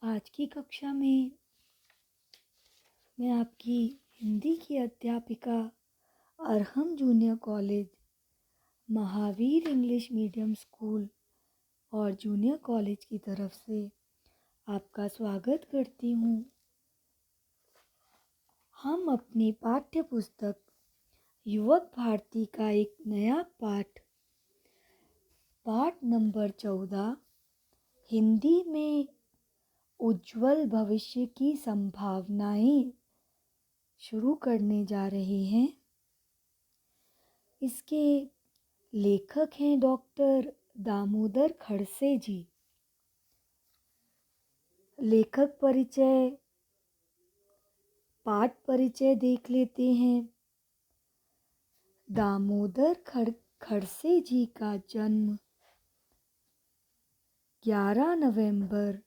आज की कक्षा में मैं आपकी हिंदी की अध्यापिका Arham junior college, Mahavir English medium school और जूनियर कॉलेज की तरफ से आपका स्वागत करती हूँ। हम अपनी पाठ्य पुस्तक युवक भारती का एक नया पाठ नंबर 14 हिंदी में उज्जवल भविष्य की संभावनाएं शुरू करने जा रहे हैं। इसके लेखक हैं डॉक्टर दामोदर खड़से जी। लेखक परिचय, पाठ परिचय देख लेते हैं। दामोदर खड़से जी का जन्म 11 नवंबर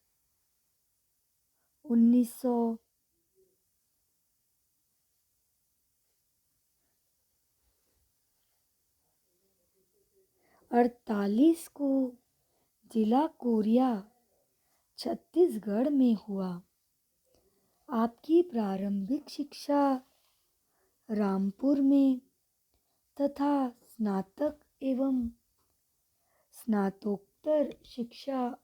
1948 को जिला कोरिया, छत्तीसगढ़ में हुआ। आपकी प्रारंभिक शिक्षा रामपुर में तथा स्नातक एवं स्नातकोत्तर शिक्षा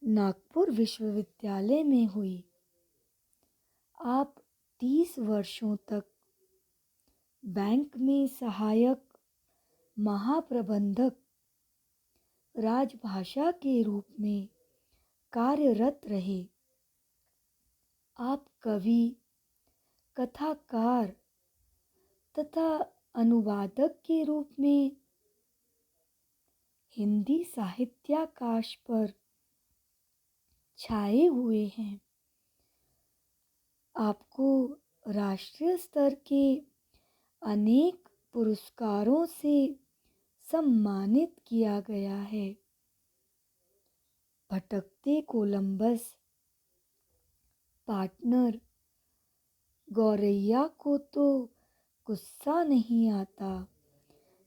नागपुर विश्वविद्यालय में हुई। आप 30 वर्षों तक बैंक में सहायक महाप्रबंधक राजभाषा के रूप में कार्यरत रहे। आप कवि, कथाकार तथा अनुवादक के रूप में हिंदी साहित्याकाश पर छाए हुए हैं। आपको राष्ट्रीय स्तर के अनेक पुरस्कारों से सम्मानित किया गया है। भटकते कोलंबस, पार्टनर, गौरैया को तो गुस्सा नहीं आता,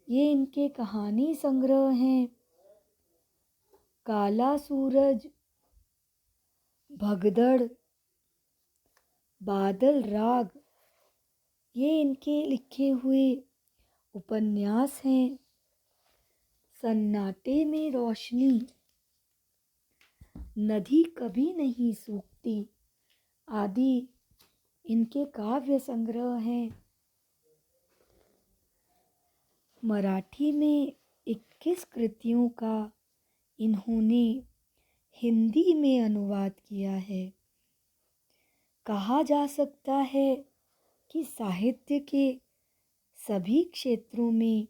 ये इनके कहानी संग्रह हैं। काला सूरज, भगदड़, बादल राग, ये इनके लिखे हुए उपन्यास हैं। सन्नाटे में रोशनी, नदी कभी नहीं सूखती आदि इनके काव्य संग्रह हैं। मराठी में 21 कृतियों का इन्होंने हिंदी में अनुवाद किया है। कहा जा सकता है कि साहित्य के सभी क्षेत्रों में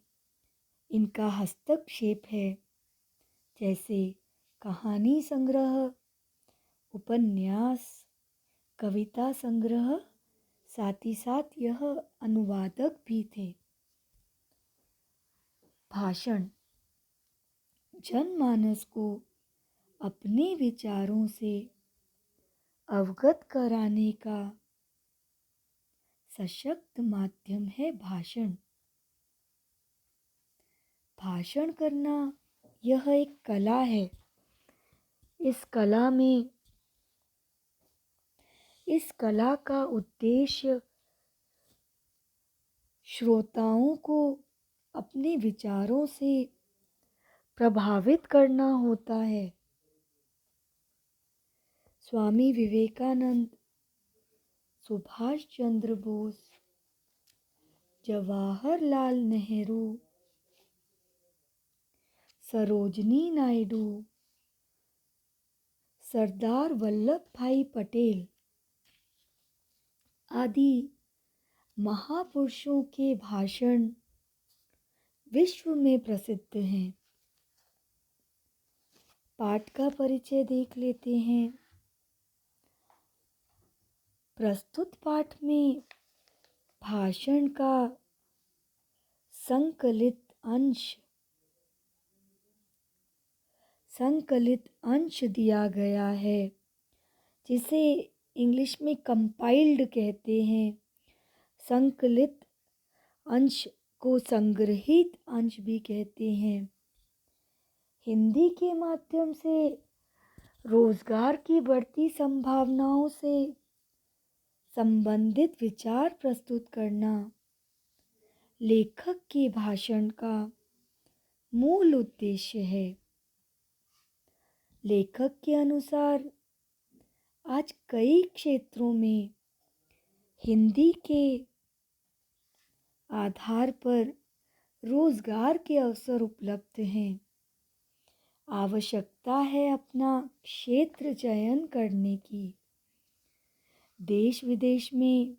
इनका हस्तक्षेप है, जैसे कहानी संग्रह, उपन्यास, कविता संग्रह, साथ ही साथ यह अनुवादक भी थे। भाषण जनमानस को अपने विचारों से अवगत कराने का सशक्त माध्यम है भाषण। भाषण करना यह एक कला है। इस कला का उद्देश्य श्रोताओं को अपने विचारों से प्रभावित करना होता है। स्वामी विवेकानंद, सुभाष चंद्र बोस, जवाहरलाल नेहरू, सरोजनी नायडू, सरदार वल्लभ भाई पटेल आदि महापुरुषों के भाषण विश्व में प्रसिद्ध हैं। पाठ का परिचय देख लेते हैं। प्रस्तुत पाठ में भाषण का संकलित अंश दिया गया है, जिसे इंग्लिश में कंपाइल्ड कहते हैं। संकलित अंश को संग्रहित अंश भी कहते हैं। हिंदी के माध्यम से रोजगार की बढ़ती संभावनाओं से संबंधित विचार प्रस्तुत करना लेखक के भाषण का मूल उद्देश्य है। लेखक के अनुसार आज कई क्षेत्रों में हिंदी के आधार पर रोजगार के अवसर उपलब्ध हैं। आवश्यकता है अपना क्षेत्र चयन करने की। देश विदेश में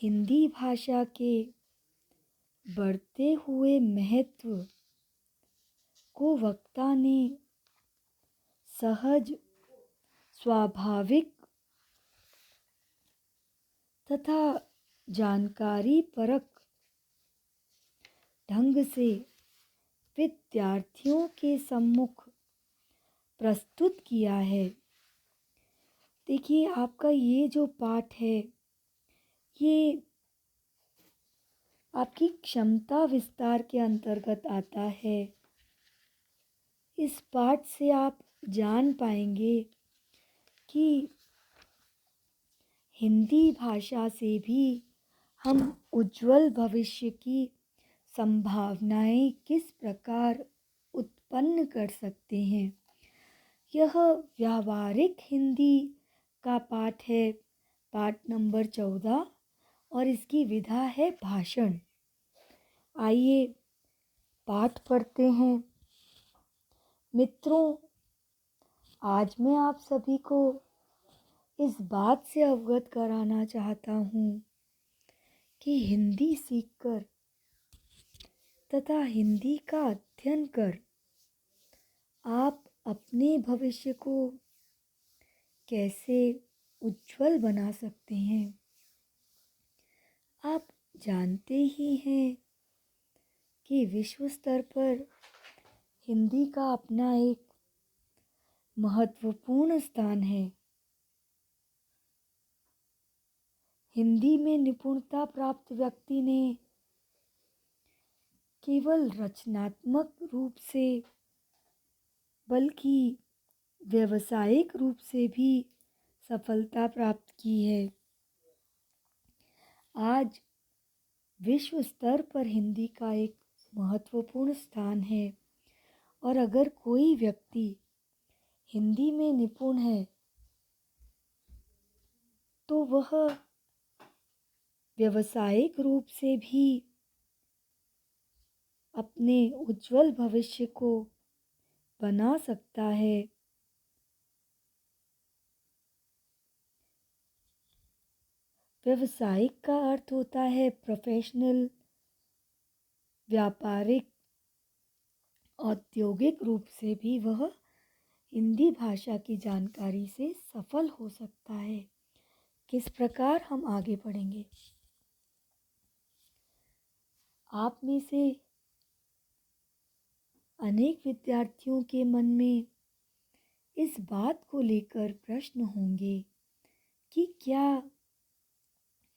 हिंदी भाषा के बढ़ते हुए महत्व को वक्ता ने सहज, स्वाभाविक तथा जानकारी परक ढंग से विद्यार्थियों के सम्मुख प्रस्तुत किया है। देखिए, आपका ये जो पाठ है, ये आपकी क्षमता विस्तार के अंतर्गत आता है। इस पाठ से आप जान पाएंगे कि हिंदी भाषा से भी हम उज्जवल भविष्य की संभावनाएं किस प्रकार उत्पन्न कर सकते हैं। यह व्यावहारिक हिंदी का पाठ है, पाठ नंबर 14, और इसकी विधा है भाषण। आइए पाठ पढ़ते हैं। मित्रों, आज मैं आप सभी को इस बात से अवगत कराना चाहता हूँ कि हिंदी सीखकर तथा हिंदी का अध्ययन कर आप अपने भविष्य को कैसे उज्जवल बना सकते हैं। आप जानते ही हैं कि विश्व स्तर पर हिंदी का अपना एक महत्वपूर्ण स्थान है। हिंदी में निपुणता प्राप्त व्यक्ति ने केवल रचनात्मक रूप से बल्कि व्यावसायिक रूप से भी सफलता प्राप्त की है। आज विश्व स्तर पर हिंदी का एक महत्वपूर्ण स्थान है, और अगर कोई व्यक्ति हिंदी में निपुण है तो वह व्यावसायिक रूप से भी अपने उज्जवल भविष्य को बना सकता है। व्यावसायिक का अर्थ होता है प्रोफेशनल, व्यापारिक, औद्योगिक रूप से भी वह हिंदी भाषा की जानकारी से सफल हो सकता है। किस प्रकार, हम आगे बढ़ेंगे। आप में से अनेक विद्यार्थियों के मन में इस बात को लेकर प्रश्न होंगे कि क्या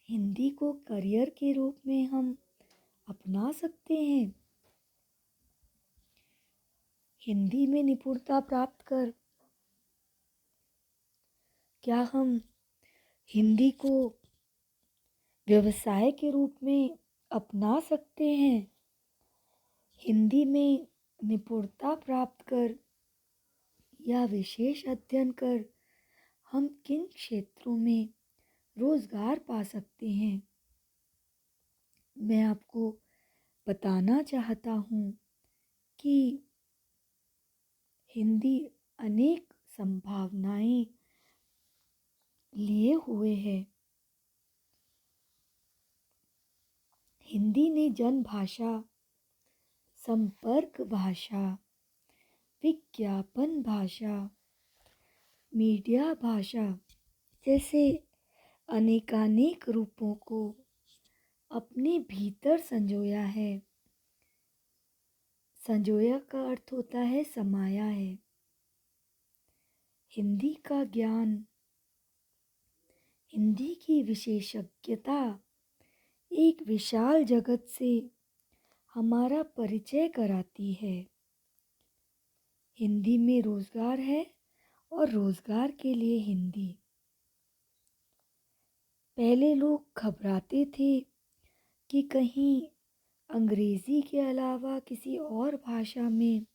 हिंदी को करियर के रूप में हम अपना सकते हैं। हिंदी में निपुणता प्राप्त कर क्या हम हिंदी को व्यवसाय के रूप में अपना सकते हैं। हिंदी में निपुणता प्राप्त कर या विशेष अध्ययन कर हम किन क्षेत्रों में रोजगार पा सकते हैं। मैं आपको बताना चाहता हूँ कि हिंदी अनेक संभावनाएं लिए हुए है। हिंदी ने जन भाषा, संपर्क भाषा, विज्ञापन भाषा, मीडिया भाषा जैसे अनेकानेक रूपों को अपने भीतर संजोया है। संजोया का अर्थ होता है समाया है। हिंदी का ज्ञान, हिंदी की विशेषज्ञता एक विशाल जगत से हमारा परिचय कराती है। हिंदी में रोजगार है और रोजगार के लिए हिंदी। पहले लोग घबराते थे कि कहीं अंग्रेजी के अलावा किसी और भाषा में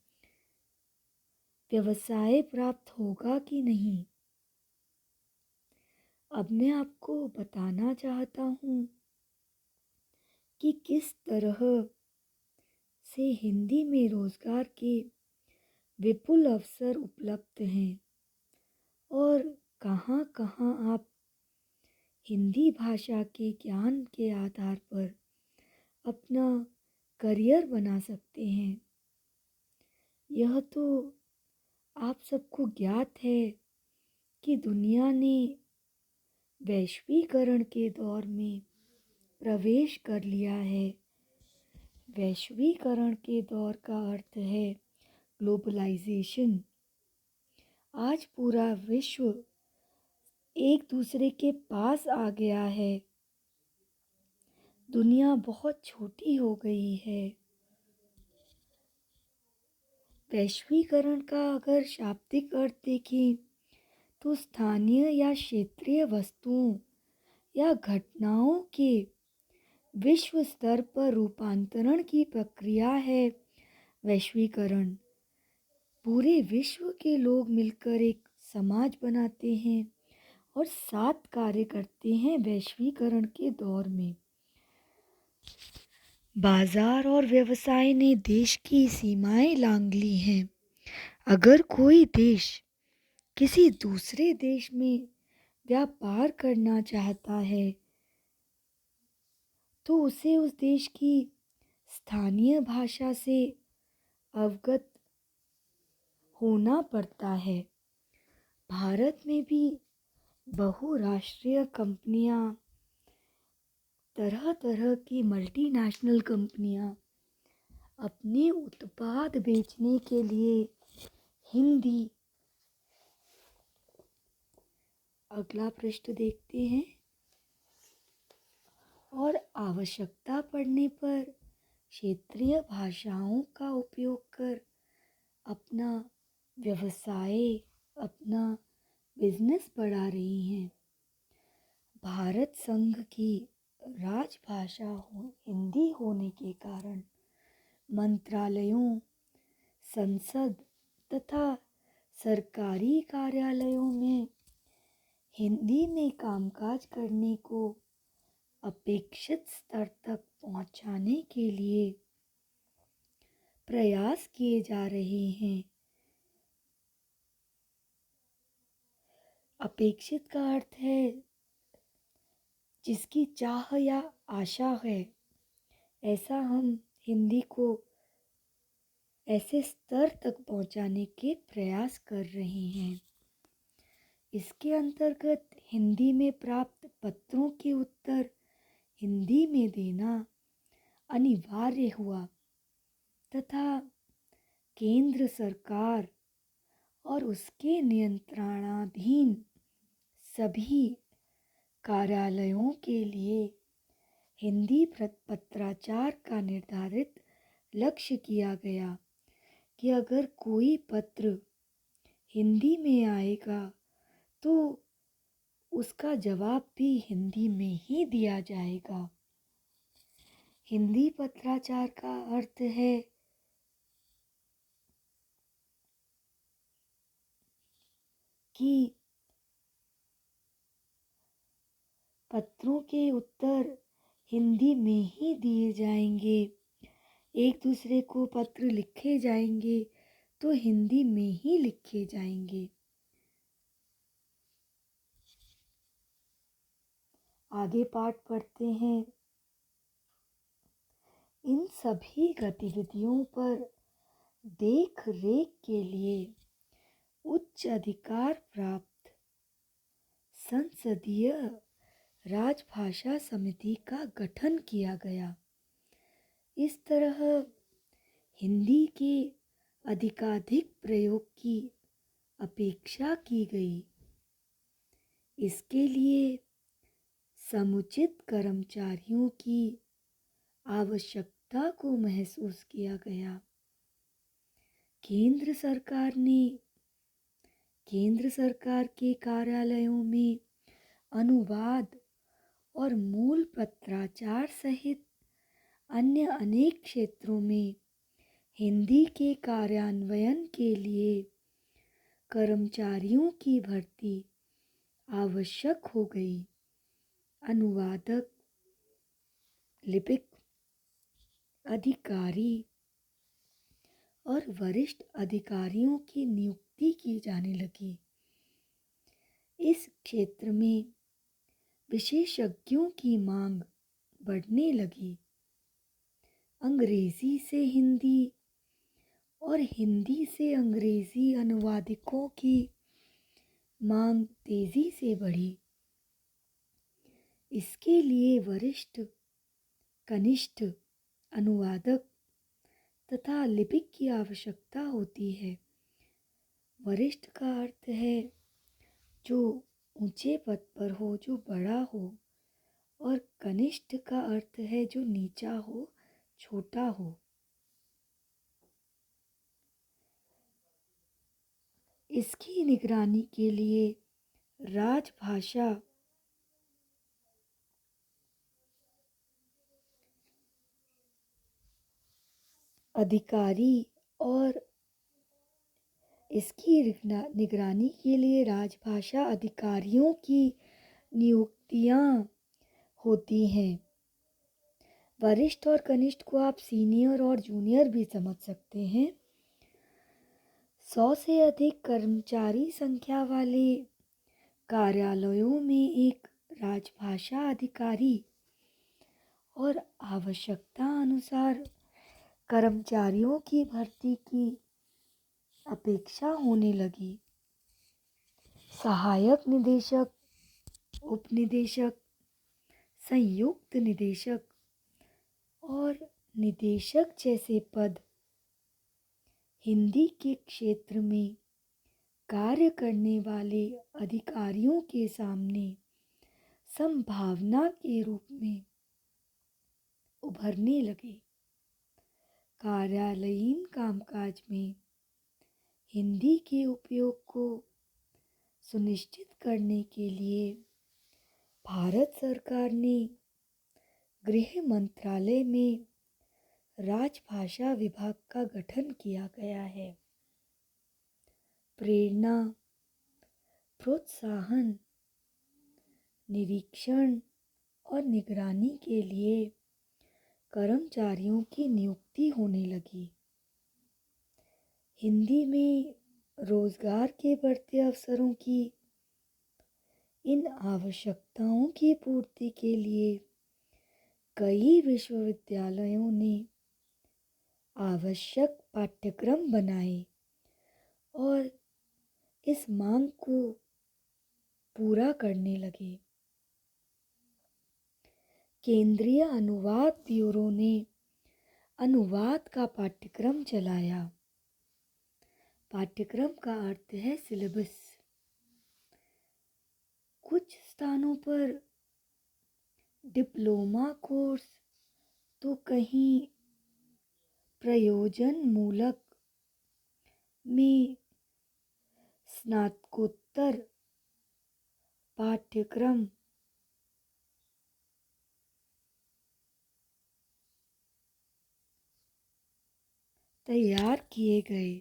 व्यवसाय प्राप्त होगा कि नहीं। अब मैं आपको बताना चाहता हूँ कि किस तरह से हिंदी में रोजगार के विपुल अवसर उपलब्ध हैं और कहाँ कहाँ आप हिंदी भाषा के ज्ञान के आधार पर अपना करियर बना सकते हैं। यह तो आप सबको ज्ञात है कि दुनिया ने वैश्वीकरण के दौर में प्रवेश कर लिया है। वैश्वीकरण के दौर का अर्थ है ग्लोबलाइजेशन। आज पूरा विश्व एक दूसरे के पास आ गया है। दुनिया बहुत छोटी हो गई है। वैश्वीकरण का अगर शाब्दिक अर्थ देखें तो स्थानीय या क्षेत्रीय वस्तुओं या घटनाओं के विश्व स्तर पर रूपांतरण की प्रक्रिया है वैश्वीकरण। पूरे विश्व के लोग मिलकर एक समाज बनाते हैं और साथ कार्य करते हैं। वैश्वीकरण के दौर में बाजार और व्यवसाय ने देश की सीमाएं लांघ ली हैं। अगर कोई देश किसी दूसरे देश में व्यापार करना चाहता है तो उसे उस देश की स्थानीय भाषा से अवगत होना पड़ता है। भारत में भी बहुराष्ट्रीय कंपनियां, तरह तरह की मल्टीनेशनल कंपनियां अपने उत्पाद बेचने के लिए हिंदी। अगला पृष्ठ देखते हैं। और आवश्यकता पड़ने पर क्षेत्रीय भाषाओं का उपयोग कर अपना व्यवसाय, अपना बिजनेस बढ़ा रही हैं। भारत संघ की राजभाषा हिंदी होने के कारण मंत्रालयों, संसद तथा सरकारी कार्यालयों में हिंदी में कामकाज करने को अपेक्षित स्तर तक पहुंचाने के लिए प्रयास किए जा रहे हैं। अपेक्षित का अर्थ है जिसकी चाह या आशा है। ऐसा हम हिंदी को ऐसे स्तर तक पहुंचाने के प्रयास कर रहे हैं। इसके अंतर्गत हिंदी में प्राप्त पत्रों के उत्तर हिंदी में देना अनिवार्य हुआ तथा केंद्र सरकार और उसके नियंत्रणाधीन सभी कार्यालयों के लिए हिंदी पत्राचार का निर्धारित लक्ष्य किया गया कि अगर कोई पत्र हिंदी में आएगा तो उसका जवाब भी हिंदी में ही दिया जाएगा। हिंदी पत्राचार का अर्थ है कि पत्रों के उत्तर हिंदी में ही दिए जाएंगे। एक दूसरे को पत्र लिखे जाएंगे तो हिंदी में ही लिखे जाएंगे। आगे पाठ पढ़ते हैं। इन सभी गतिविधियों पर देख रेख के लिए उच्च अधिकार प्राप्त संसदीय राजभाषा समिति का गठन किया गया। इस तरह हिंदी के अधिकाधिक प्रयोग की अपेक्षा की गई। इसके लिए समुचित कर्मचारियों की आवश्यकता को महसूस किया गया। केंद्र सरकार ने केंद्र सरकार के कार्यालयों में अनुवाद और मूल पत्राचार सहित अन्य अनेक क्षेत्रों में हिंदी के कार्यान्वयन के लिए कर्मचारियों की भर्ती आवश्यक हो गई। अनुवादक, लिपिक, अधिकारी और वरिष्ठ अधिकारियों की नियुक्ति की जाने लगी। इस क्षेत्र में विशेषज्ञों की मांग बढ़ने लगी। अंग्रेजी से हिंदी और हिंदी से अंग्रेजी अनुवादकों की मांग तेजी से बढ़ी। इसके लिए वरिष्ठ, कनिष्ठ अनुवादक तथा लिपिक की आवश्यकता होती है। वरिष्ठ का अर्थ है जो ऊंचे पद पर हो, जो बड़ा हो, और कनिष्ठ का अर्थ है जो नीचा हो, छोटा हो। इसकी निगरानी के लिए राजभाषा अधिकारी और इसकी निगरानी के लिए राजभाषा अधिकारियों की नियुक्तियां होती हैं। वरिष्ठ और कनिष्ठ को आप सीनियर और जूनियर भी समझ सकते हैं। 100 से अधिक कर्मचारी संख्या वाले कार्यालयों में एक राजभाषा अधिकारी और आवश्यकता अनुसार कर्मचारियों की भर्ती की अपेक्षा होने लगी। सहायक निदेशक, उपनिदेशक, संयुक्त निदेशक और निदेशक जैसे पद हिंदी के क्षेत्र में कार्य करने वाले अधिकारियों के सामने संभावना के रूप में उभरने लगे। कार्यालयीन कामकाज में हिंदी के उपयोग को सुनिश्चित करने के लिए भारत सरकार ने गृह मंत्रालय में राजभाषा विभाग का गठन किया गया है। प्रेरणा, प्रोत्साहन, निरीक्षण और निगरानी के लिए कर्मचारियों की नियुक्ति होने लगी। हिंदी में रोजगार के बढ़ते अवसरों की इन आवश्यकताओं की पूर्ति के लिए कई विश्वविद्यालयों ने आवश्यक पाठ्यक्रम बनाए और इस मांग को पूरा करने लगे। केंद्रीय अनुवाद ब्यूरो ने अनुवाद का पाठ्यक्रम चलाया। पाठ्यक्रम का अर्थ है सिलेबस। कुछ स्थानों पर डिप्लोमा कोर्स तो कहीं प्रयोजन मूलक में स्नातकोत्तर पाठ्यक्रम तैयार किए गए।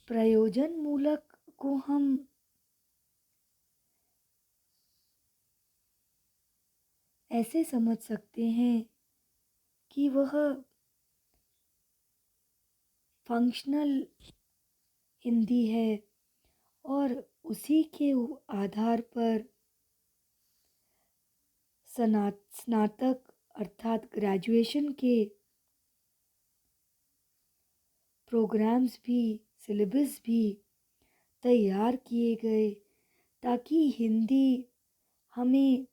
प्रयोजन मूलक को हम ऐसे समझ सकते हैं कि वह फंक्शनल हिंदी है और उसी के आधार पर स्नातक अर्थात ग्रेजुएशन के प्रोग्राम्स भी, सिलेबस भी तैयार किए गए ताकि हिंदी हमें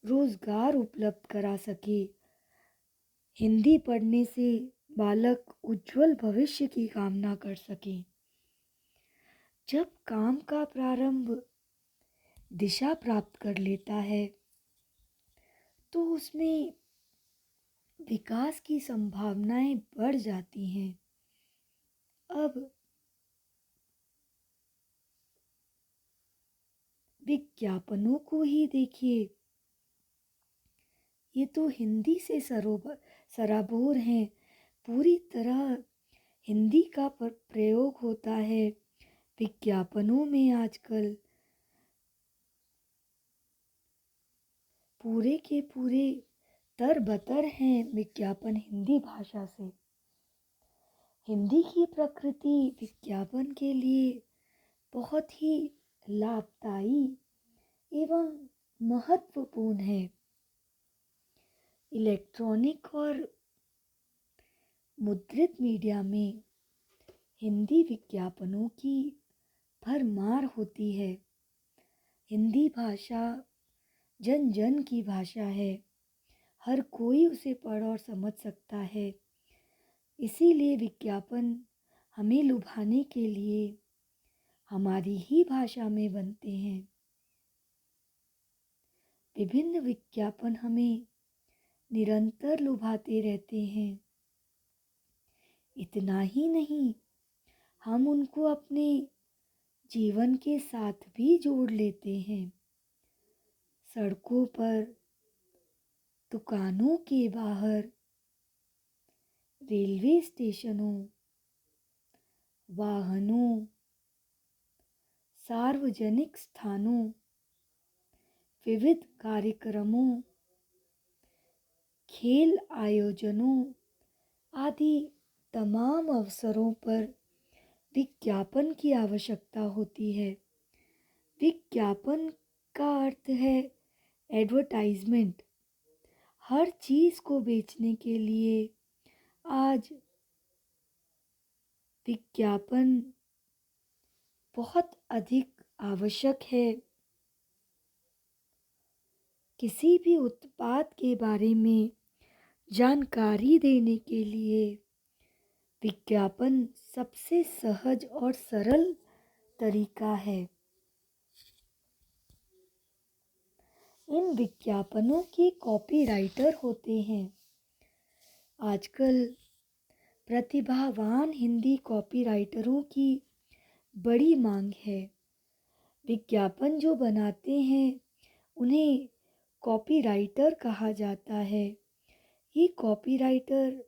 रोजगार उपलब्ध करा सके। हिंदी पढ़ने से बालक उज्जवल भविष्य की कामना कर सके। जब काम का प्रारंभ दिशा प्राप्त कर लेता है तो उसमें विकास की संभावनाएं बढ़ जाती हैं। अब विज्ञापनों को ही देखिए, ये तो हिंदी से सराबोर हैं। पूरी तरह हिंदी का प्रयोग होता है विज्ञापनों में आजकल। पूरे के पूरे तरबतर हैं विज्ञापन हिंदी भाषा से। हिंदी की प्रकृति विज्ञापन के लिए बहुत ही लाभदायी एवं महत्वपूर्ण है। इलेक्ट्रॉनिक और मुद्रित मीडिया में हिंदी विज्ञापनों की भरमार होती है। हिंदी भाषा जन जन की भाषा है, हर कोई उसे पढ़ और समझ सकता है। इसीलिए विज्ञापन हमें लुभाने के लिए हमारी ही भाषा में बनते हैं। विभिन्न विज्ञापन हमें निरंतर लुभाते रहते हैं। इतना ही नहीं, हम उनको अपने जीवन के साथ भी जोड़ लेते हैं। सड़कों पर, दुकानों के बाहर, रेलवे स्टेशनों, वाहनों, सार्वजनिक स्थानों, विविध कार्यक्रमों, खेल आयोजनों आदि तमाम अवसरों पर विज्ञापन की आवश्यकता होती है। विज्ञापन का अर्थ है एडवर्टाइजमेंट। हर चीज़ को बेचने के लिए आज विज्ञापन बहुत अधिक आवश्यक है। किसी भी उत्पाद के बारे में जानकारी देने के लिए विज्ञापन सबसे सहज और सरल तरीका है। इन विज्ञापनों के कॉपीराइटर होते हैं। आजकल प्रतिभावान हिंदी कॉपीराइटरों की बड़ी मांग है। विज्ञापन जो बनाते हैं उन्हें कॉपीराइटर कहा जाता है। ये कॉपीराइटर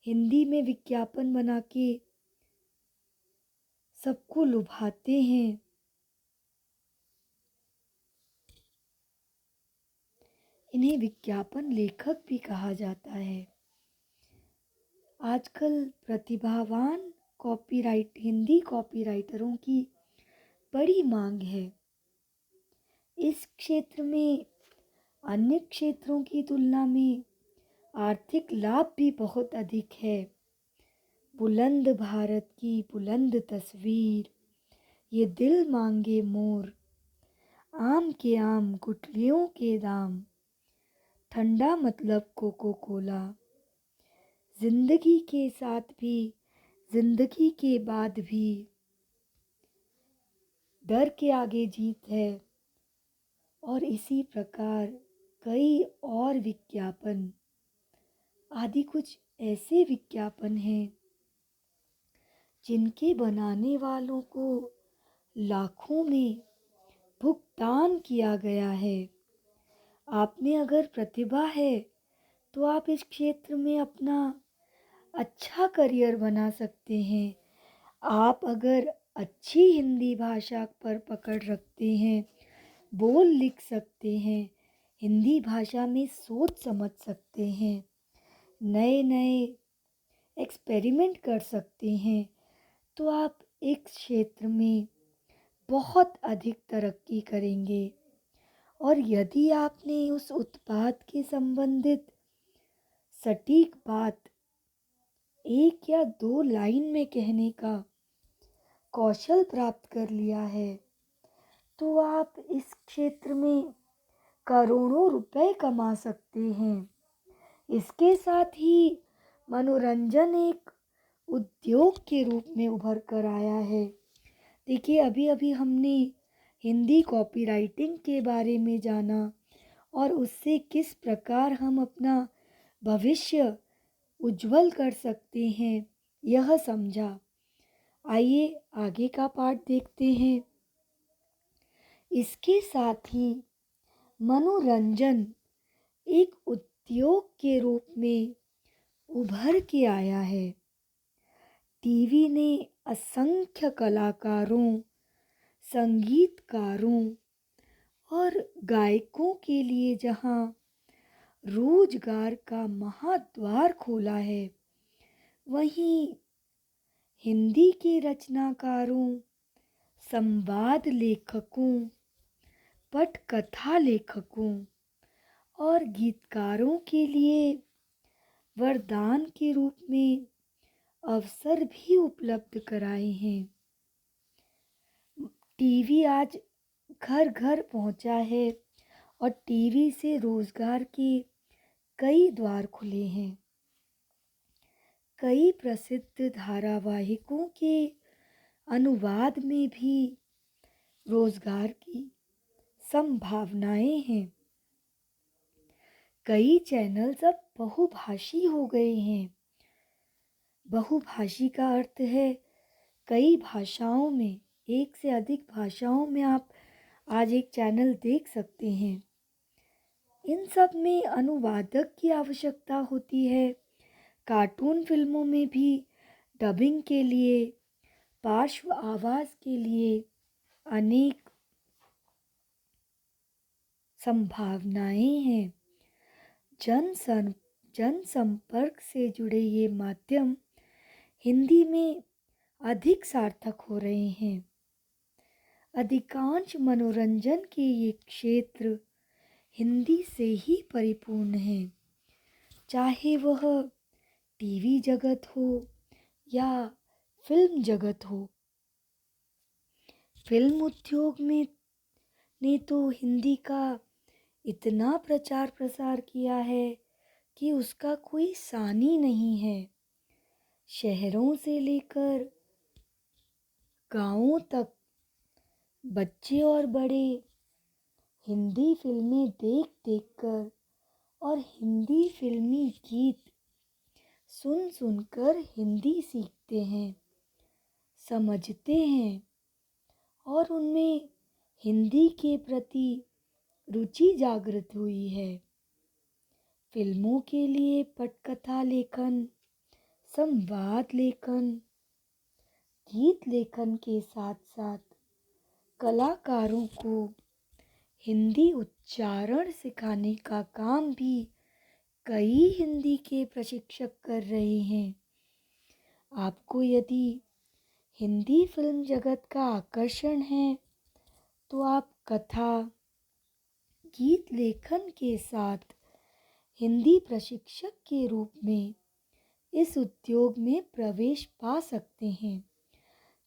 हिंदी में विज्ञापन बना के सबको लुभाते हैं। इन्हें विज्ञापन लेखक भी कहा जाता है। आजकल प्रतिभावान हिंदी कॉपीराइटरों की बड़ी मांग है। इस क्षेत्र में अन्य क्षेत्रों की तुलना में आर्थिक लाभ भी बहुत अधिक है। बुलंद भारत की बुलंद तस्वीर, ये दिल मांगे मोर, आम के आम गुठलियों के दाम, ठंडा मतलब कोको कोला, जिंदगी के साथ भी जिंदगी के बाद भी, डर के आगे जीत है। और इसी प्रकार कई और विज्ञापन आदि कुछ ऐसे विज्ञापन हैं जिनके बनाने वालों को लाखों में भुगतान किया गया है। आप में अगर प्रतिभा है तो आप इस क्षेत्र में अपना अच्छा करियर बना सकते हैं। आप अगर अच्छी हिंदी भाषा पर पकड़ रखते हैं, बोल लिख सकते हैं, हिंदी भाषा में सोच समझ सकते हैं, नए नए एक्सपेरिमेंट कर सकते हैं, तो आप एक क्षेत्र में बहुत अधिक तरक्की करेंगे। और यदि आपने उस उत्पाद के संबंधित सटीक बात एक या दो लाइन में कहने का कौशल प्राप्त कर लिया है, तो आप इस क्षेत्र में करोड़ों रुपए कमा सकते हैं। इसके साथ ही मनोरंजन एक उद्योग के रूप में उभर कर आया है। देखिए, अभी अभी हमने हिंदी कॉपीराइटिंग के बारे में जाना और उससे किस प्रकार हम अपना भविष्य उज्जवल कर सकते हैं यह समझा। आइए आगे का पाठ देखते हैं। इसके साथ ही मनोरंजन एक उद्योग के रूप में उभर के आया है। टीवी ने असंख्य कलाकारों, संगीतकारों और गायकों के लिए जहां रोजगार का महाद्वार खोला है, वहीं हिंदी के रचनाकारों, संवाद लेखकों, पटकथा लेखकों और गीतकारों के लिए वरदान के रूप में अवसर भी उपलब्ध कराए हैं। टीवी आज घर घर पहुंचा है और टीवी से रोजगार के कई द्वार खुले हैं। कई प्रसिद्ध धारावाहिकों के अनुवाद में भी रोजगार की संभावनाएं हैं। कई चैनल्स अब बहुभाषी हो गए हैं। बहुभाषी का अर्थ है कई भाषाओं में, एक से अधिक भाषाओं में आप आज एक चैनल देख सकते हैं। इन सब में अनुवादक की आवश्यकता होती है। कार्टून फिल्मों में भी डबिंग के लिए, पार्श्व आवाज के लिए अनेक संभावनाएं हैं। जनसंपर्क से जुड़े ये माध्यम हिंदी में अधिक सार्थक हो रहे हैं। अधिकांश मनोरंजन के ये क्षेत्र हिंदी से ही परिपूर्ण हैं, चाहे वह टीवी जगत हो या फिल्म जगत हो। फिल्म उद्योग में ने तो हिंदी का इतना प्रचार प्रसार किया है कि उसका कोई सानी नहीं है। शहरों से लेकर गांवों तक बच्चे और बड़े हिंदी फिल्में देख देखकर और हिंदी फिल्मी गीत सुन सुनकर हिंदी सीखते हैं, समझते हैं और उनमें हिंदी के प्रति रुचि जागृत हुई है। फिल्मों के लिए पटकथा लेखन, संवाद लेखन, गीत लेखन के साथ साथ कलाकारों को हिंदी उच्चारण सिखाने का काम भी कई हिंदी के प्रशिक्षक कर रहे हैं। आपको यदि हिंदी फिल्म जगत का आकर्षण है तो आप कथा, गीत लेखन के साथ हिंदी प्रशिक्षक के रूप में इस उद्योग में प्रवेश पा सकते हैं।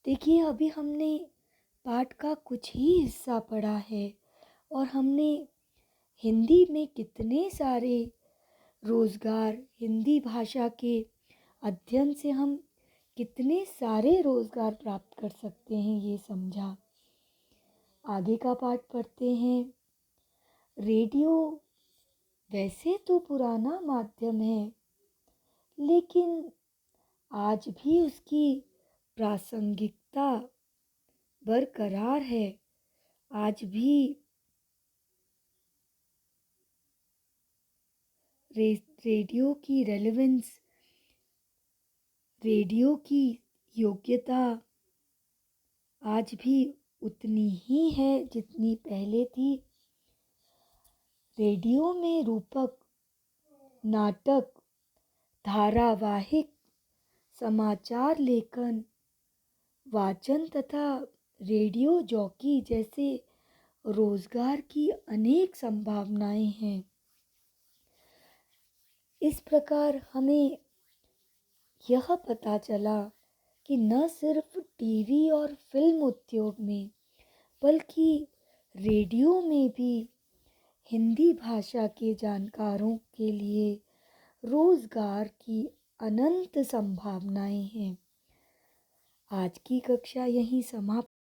देखिए, अभी हमने पाठ का कुछ ही हिस्सा पढ़ा है और हमने हिंदी में कितने सारे रोज़गार, हिंदी भाषा के अध्ययन से हम कितने सारे रोज़गार प्राप्त कर सकते हैं ये समझा। आगे का पाठ पढ़ते हैं। रेडियो वैसे तो पुराना माध्यम है, लेकिन आज भी उसकी प्रासंगिकता बरकरार है। आज भी रेडियो की रेलेवेंस, रेडियो की योग्यता आज भी उतनी ही है जितनी पहले थी। रेडियो में रूपक, नाटक, धारावाहिक, समाचार लेखन, वाचन तथा रेडियो जॉकी जैसे रोजगार की अनेक संभावनाएं हैं। इस प्रकार हमें यह पता चला कि न सिर्फ टीवी और फिल्म उद्योग में, बल्कि रेडियो में भी हिंदी भाषा के जानकारों के लिए रोजगार की अनंत संभावनाएं हैं। आज की कक्षा यहीं समाप्त